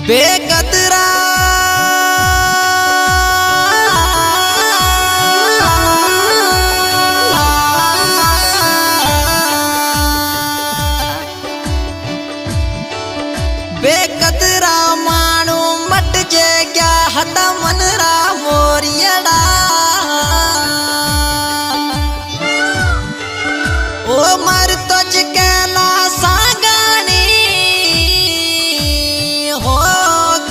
बेकदरा बेकदरा मानू मट जे क्या हता मनरा मोरियड़ा ओ मर तुझ के ना सागानी हो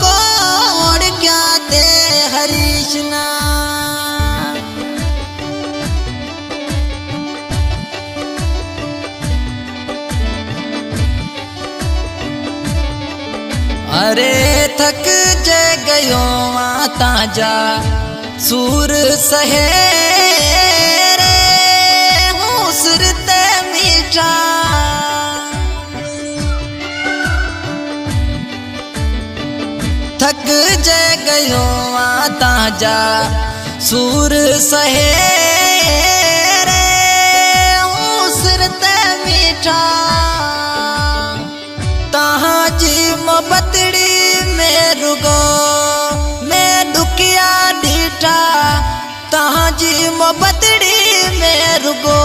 कोड़ क्या ते हरीशना अरे थक जे गयो आता जा सूर सहे रे हुसरते मीठा थक जे गयो आता जा सूर सहे रे हुसरते मीठा तहाँ जी मोहब्बतड़ी में रुगो मैं दुखिया डीठा तहाँ जी मोहब्बतड़ी में रुगो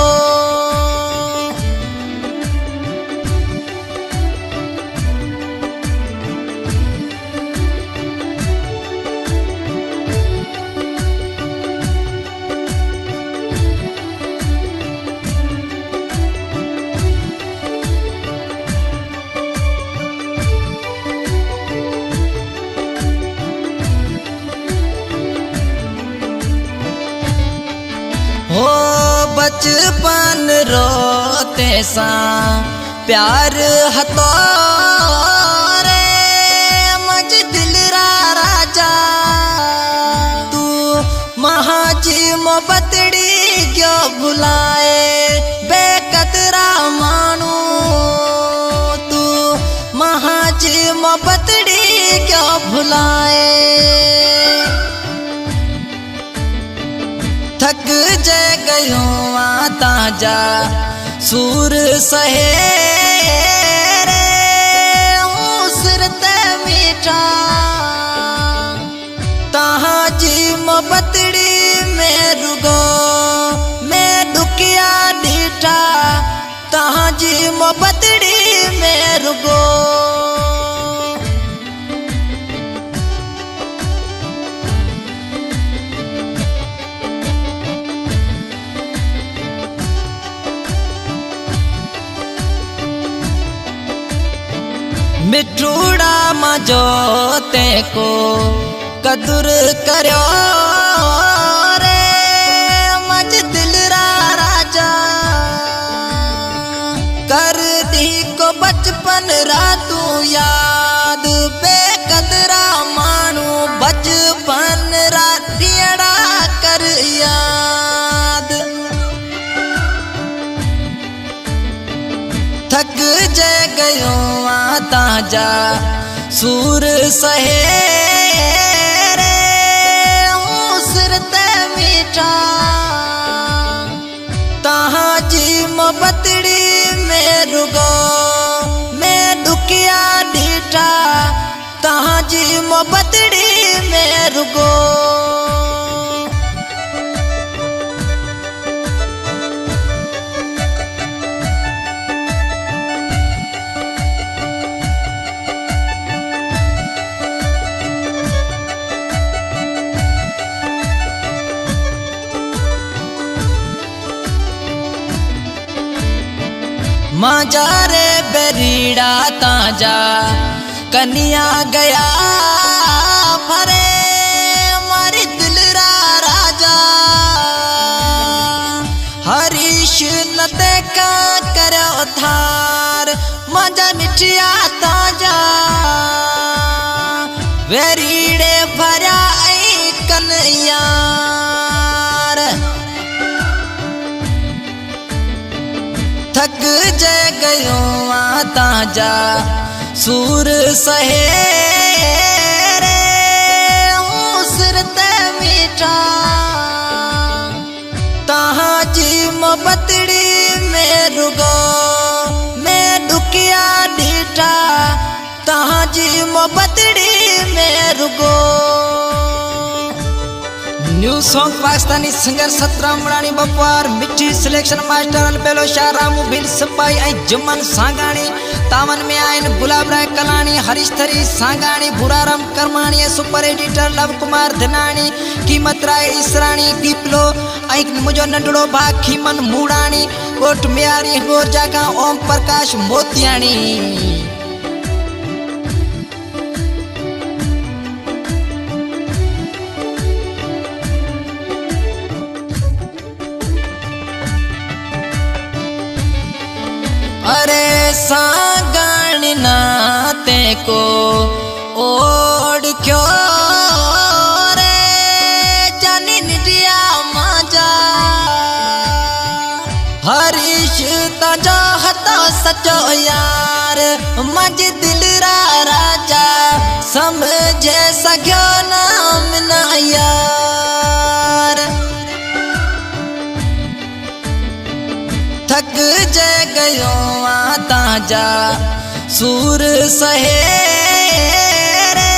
हो बचपन रोते सा प्यार हतो रे मज दिलरा राजा तू महाजी मोहब्बतड़ी क्यों भुलाए बेकदरा मानू तू महाजी मोहब्बतड़ी क्यों भुलाए थक जे गयो आता जा सूर सहे रे हुसरते मीठा तहाँ जी मोहब्बतड़ी में रुगो मैं दुखिया डीठा तहाँ जी मोहब्बतड़ी में रुगो मिठूड़ा मजो ते को कदर करो रे मज दिलरा राजा कर दी को बचपन रातू याद बेकदरा मानू बचपन रातियड़ा कर याद थक जे गयो आता जा सूर सहे रे हुसरते मीठा तहाँ जी मोहब्बतड़ी में रुगो मैं दुखिया डीठा तहाँ जी मोहब्बतड़ी में रुगो माजा रे बेरीड़ा ताजा कन्या गया फरे मारी दिलरा राजा हरीश नते का करो थार माजा मिठिया ताजा बेरीड़े भरा आई कन्या थक जे गयो आता जा सूर सहे रे हुसरते मीठा तहाँ जी मोहब्बतड़ी में रुगो मैं दुखिया डीठा तहाँ जी मोहब्बतड़ी में रुगो। New song Pakistani singer Satram Rani Bapwar Mithi selection master Albelo Shah Ramu Bheel सपाई ऐं जुमन सांगाणी तावन में आयन गुलाब राय कलानी हरीश थरी सांगाणी भूराराम करमाणी सुपर एडिटर लव कुमार धनानी कीमत राय इसरानी दीपलो ऐं मुझो नंढड़ो भा खीमन मूड़ानी कोट मियारी गोर जागा ओम प्रकाश मोतियाणी। अरे सांगण नाते को ओढ़ क्यों रे जानी निटिया माजा हरीश ताजा हता सचो यार मज दिल रा राजा समझे सग्यो नाम ना यार थक जे गयो ताजा सूर सहे रे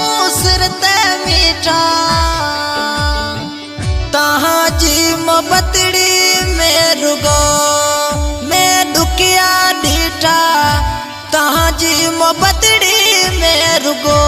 उसरते मीठा तहाँ जी मोहब्बतड़ी में रुगो मैं दुखिया डीठा तहाँ जी मोहब्बतड़ी में रुगो।